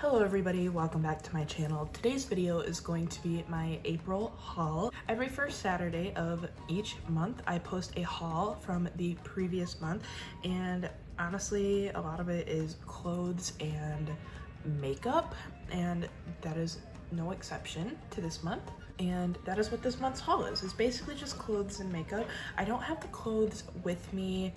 Hello everybody, welcome back to my channel. Today's video is going to be my April haul. Every first Saturday of each month, I post a haul from the previous month, and honestly, a lot of it is clothes and makeup, and that is no exception to this month. And that is what this month's haul is. It's basically just clothes and makeup. I don't have the clothes with me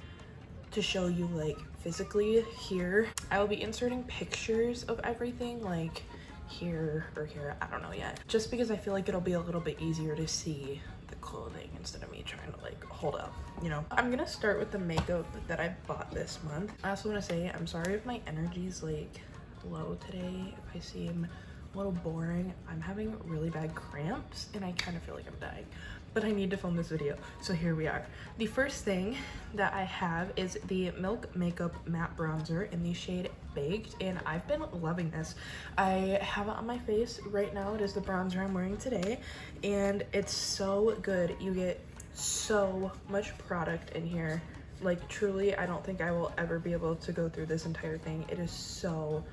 to show you like physically here. I will be inserting pictures of everything like here or here, I don't know yet, just because I feel like it'll be a little bit easier to see the clothing instead of me trying to like hold up, you know. I'm gonna start with the makeup that I bought this month. I also want to say I'm sorry if my energy's like low today, if I seem a little boring. I'm having really bad cramps and I kind of feel like I'm dying, but I need to film this video, so here we are. The first thing that I have is the Milk Makeup Matte Bronzer in the shade Baked, and I've been loving this. I have it on my face right now. It is the bronzer I'm wearing today, and it's so good. You get so much product in here. Like truly, I don't think I will ever be able to go through this entire thing. It is so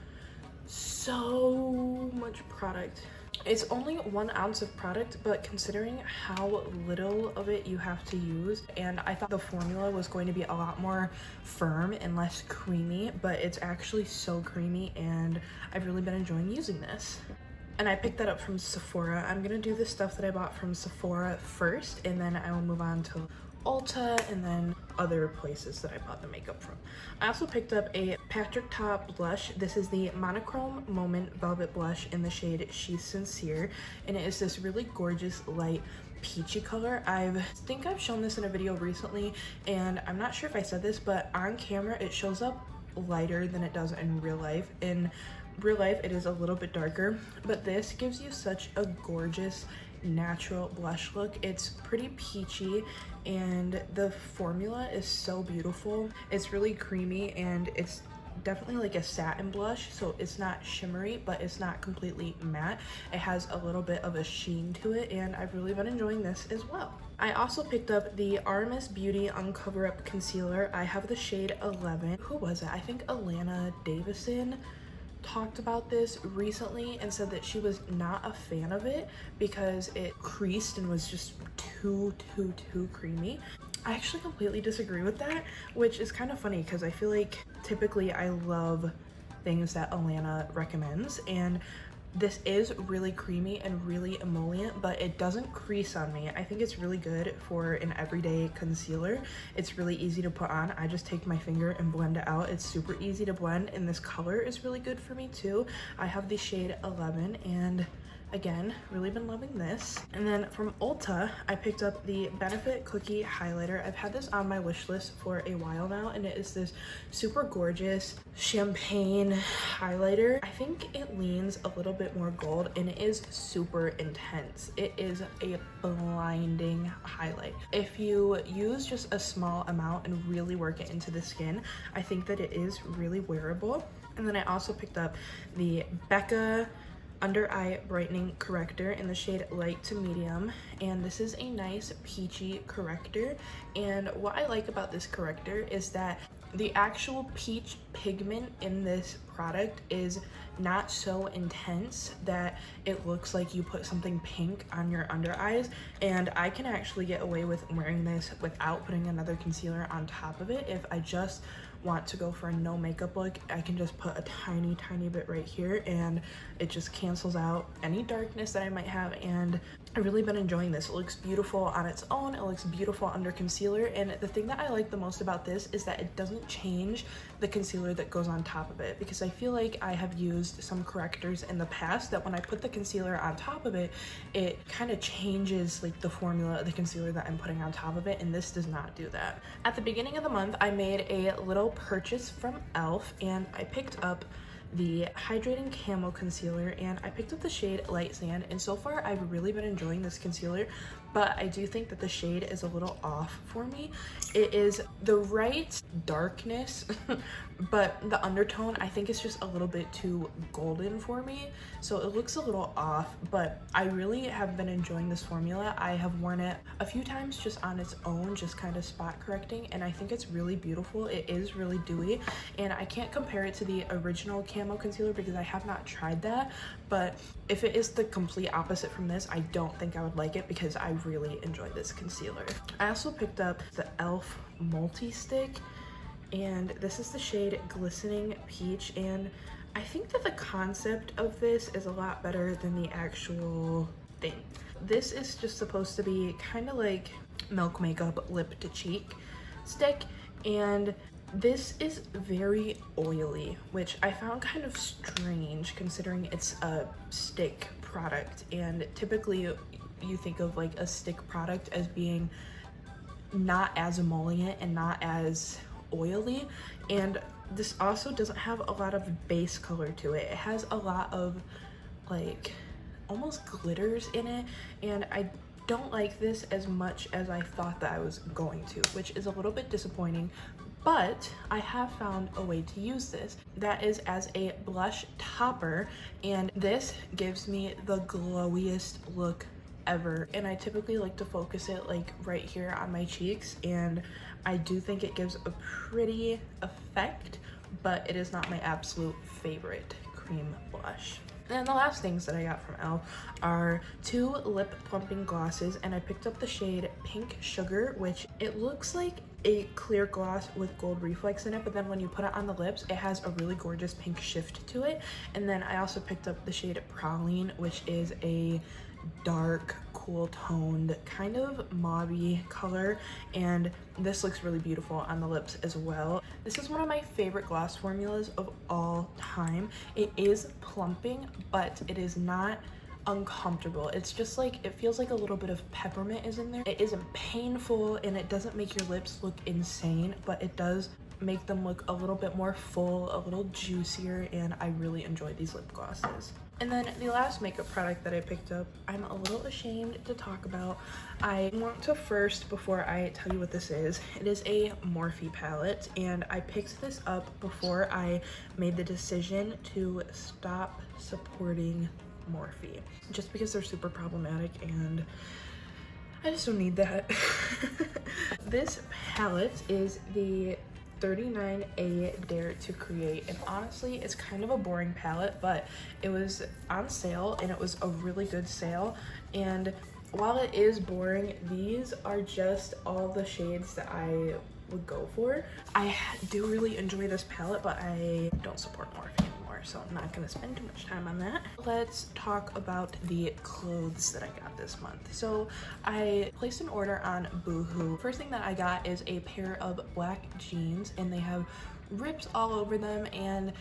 much product. It's only 1 ounce of product, but considering how little of it you have to use, and I thought the formula was going to be a lot more firm and less creamy, but it's actually so creamy, and I've really been enjoying using this. And I picked that up from Sephora. I'm gonna do the stuff that I bought from Sephora first, and then I will move on to Ulta and then other places that I bought the makeup from. I also picked up a Patrick Ta blush. This is the Monochrome Moment Velvet Blush in the shade She's Sincere, and it is this really gorgeous light peachy color. I think I've shown this in a video recently, and I'm not sure if I said this, but on camera it shows up lighter than it does in real life. In real life it is a little bit darker, but this gives you such a gorgeous natural blush look. It's pretty peachy and the formula is so beautiful. It's really creamy and it's definitely like a satin blush, so it's not shimmery, but it's not completely matte. It has a little bit of a sheen to it, and I've really been enjoying this as well. I also picked up the RMS Beauty Uncover Up Concealer. I have the shade 11. Who was it? I think Alana Davison talked about this recently and said that she was not a fan of it because it creased and was just too creamy. I actually completely disagree with that, which is kind of funny because I feel like typically I love things that Alana recommends, and this is really creamy and really emollient, but it doesn't crease on me. I think it's really good for an everyday concealer. It's really easy to put on. I just take my finger and blend it out. It's super easy to blend, and this color is really good for me too. I have the shade 11, and again, really been loving this. And then from Ulta, I picked up the Benefit Cookie Highlighter. I've had this on my wish list for a while now, and it is this super gorgeous champagne highlighter. I think it leans a little bit more gold, and it is super intense. It is a blinding highlight. If you use just a small amount and really work it into the skin, I think that it is really wearable. And then I also picked up the Becca Under Eye Brightening Corrector in the shade Light to Medium, and this is a nice peachy corrector. And what I like about this corrector is that the actual peach pigment in this product is not so intense that it looks like you put something pink on your under eyes, and I can actually get away with wearing this without putting another concealer on top of it. If I just want to go for a no makeup look, I can just put a tiny bit right here, and it just cancels out any darkness that I might have, and I've really been enjoying this. It looks beautiful on its own, it looks beautiful under concealer, and the thing that I like the most about this is that it doesn't change the concealer that goes on top of it, because I feel like I have used some correctors in the past that when I put the concealer on top of it, it kind of changes like the formula of the concealer that I'm putting on top of it, and this does not do that. At the beginning of the month, I made a little purchase from e.l.f. and I picked up the Hydrating Camo Concealer, and I picked up the shade Light Sand, and so far I've really been enjoying this concealer but I do think that the shade is a little off for me. It is the right darkness, but the undertone I think is just a little bit too golden for me, so it looks a little off. But I really have been enjoying this formula. I have worn it a few times just on its own, just kind of spot correcting, and I think it's really beautiful. It is really dewy, and I can't compare it to the original camo concealer because I have not tried that, but if it is the complete opposite from this, I don't think I would like it because I really enjoy this concealer. I also picked up the e.l.f. multi-stick, and this is the shade Glistening Peach, and I think that the concept of this is a lot better than the actual thing. This is just supposed to be kind of like Milk Makeup lip to cheek stick, and this is very oily, which I found kind of strange considering it's a stick product, and typically you think of like a stick product as being not as emollient and not as oily, and this also doesn't have a lot of base color to it. It has a lot of like almost glitters in it, and I don't like this as much as I thought that I was going to, which is a little bit disappointing. But I have found a way to use this. That is as a blush topper, and this gives me the glowiest look ever. And I typically like to focus it like right here on my cheeks, and I do think it gives a pretty effect, but it is not my absolute favorite cream blush. And the last things that I got from e.l.f. are 2 lip plumping glosses, and I picked up the shade Pink Sugar, which it looks like a clear gloss with gold reflex in it, but then when you put it on the lips, it has a really gorgeous pink shift to it. And then I also picked up the shade Praline, which is a dark, cool toned kind of mauve-y color, and this looks really beautiful on the lips as well. This is one of my favorite gloss formulas of all time. It is plumping, but it is not uncomfortable. It's just like, it feels like a little bit of peppermint is in there. It isn't painful, and it doesn't make your lips look insane, but it does make them look a little bit more full, a little juicier, and I really enjoy these lip glosses. And then the last makeup product that I picked up, I'm a little ashamed to talk about. I want to first, before I tell you what this is, it is a Morphe palette, and I picked this up before I made the decision to stop supporting Morphe, just because they're super problematic and I just don't need that. This palette is the 39A Dare to Create, and honestly it's kind of a boring palette, but it was on sale and it was a really good sale, and while it is boring, these are just all the shades that I would go for. I do really enjoy this palette, but I don't support Morphe anymore, so I'm not gonna spend too much time on that. Let's talk about the clothes that I got this month. So I placed an order on Boohoo. First thing that I got is a pair of black jeans, and they have rips all over them, and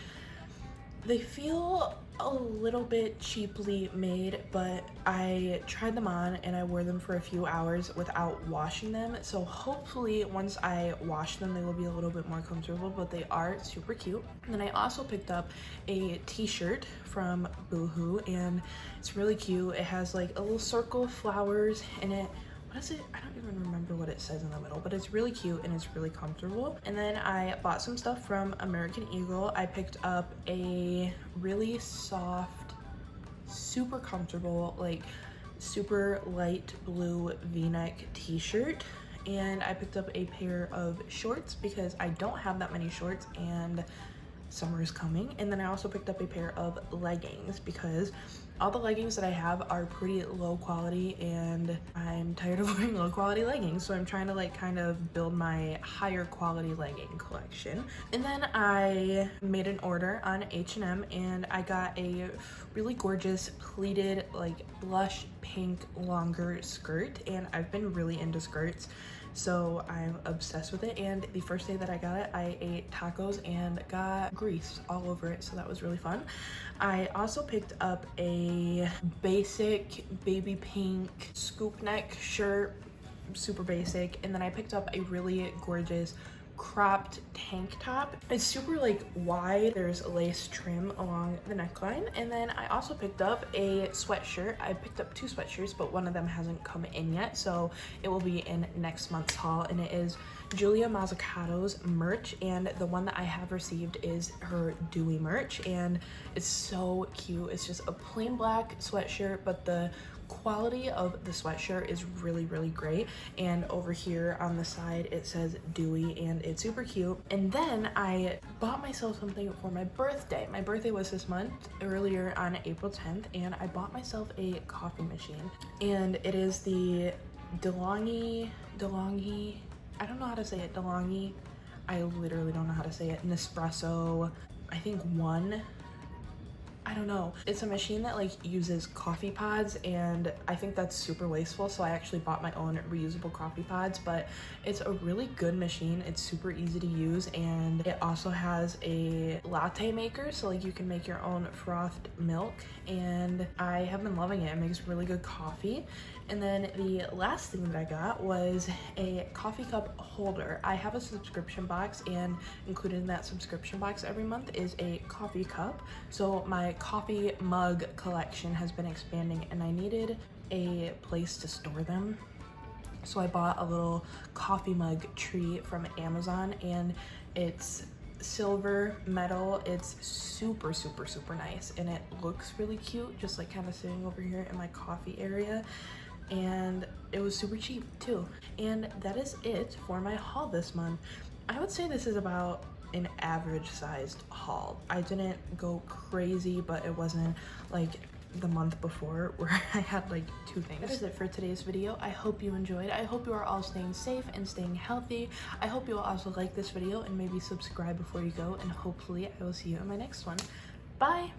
they feel a little bit cheaply made, but I tried them on and I wore them for a few hours without washing them, so hopefully once I wash them they will be a little bit more comfortable, but they are super cute. And then I also picked up a t-shirt from Boohoo, and it's really cute. It has like a little circle of flowers in it. What is it? I don't even remember what it says in the middle, but it's really cute and it's really comfortable. And then I bought some stuff from American Eagle. I picked up a really soft, super comfortable, like super light blue v-neck t-shirt. And I picked up a pair of shorts because I don't have that many shorts and summer is coming. And then I also picked up a pair of leggings because all the leggings that I have are pretty low quality and I'm tired of wearing low quality leggings, so I'm trying to like kind of build my higher quality legging collection. And then I made an order on H&M and I got a really gorgeous pleated like blush pink longer skirt, and I've been really into skirts, so I'm obsessed with it. And the first day that I got it, I ate tacos and got grease all over it, so that was really fun. I also picked up a basic baby pink scoop neck shirt, super basic, and then I picked up a really gorgeous cropped tank top. It's super like wide. There's lace trim along the neckline. And then I also picked up a sweatshirt. I picked up 2 sweatshirts, but one of them hasn't come in yet, so it will be in next month's haul. And it is Julia Mazzucato's merch, and the one that I have received is her Dewy merch, and it's so cute. It's just a plain black sweatshirt, but the quality of the sweatshirt is really, really great. And over here on the side it says Dewy, and it's super cute. And then I bought myself something for my birthday. My birthday was this month, earlier on April 10th, and I bought myself a coffee machine, and it is the DeLonghi, I don't know how to say it, DeLonghi, I literally don't know how to say it, Nespresso, I think 1, I don't know. It's a machine that like uses coffee pods, and I think that's super wasteful, so I actually bought my own reusable coffee pods. But it's a really good machine. It's super easy to use, and it also has a latte maker, so like you can make your own frothed milk, and I have been loving it. It makes really good coffee. And then the last thing that I got was a coffee cup holder. I have a subscription box, and included in that subscription box every month is a coffee cup. So my coffee mug collection has been expanding, and I needed a place to store them. So I bought a little coffee mug tree from Amazon, and it's silver metal. It's super, super, super nice, and it looks really cute, just like kind of sitting over here in my coffee area. And it was super cheap too. And that is it for my haul this month. I would say this is about an average sized haul. I didn't go crazy, but it wasn't like the month before where I had like 2 things. That is it for today's video. I hope you enjoyed. I hope you are all staying safe and staying healthy. I hope you will also like this video and maybe subscribe before you go, and hopefully I will see you in my next one. Bye!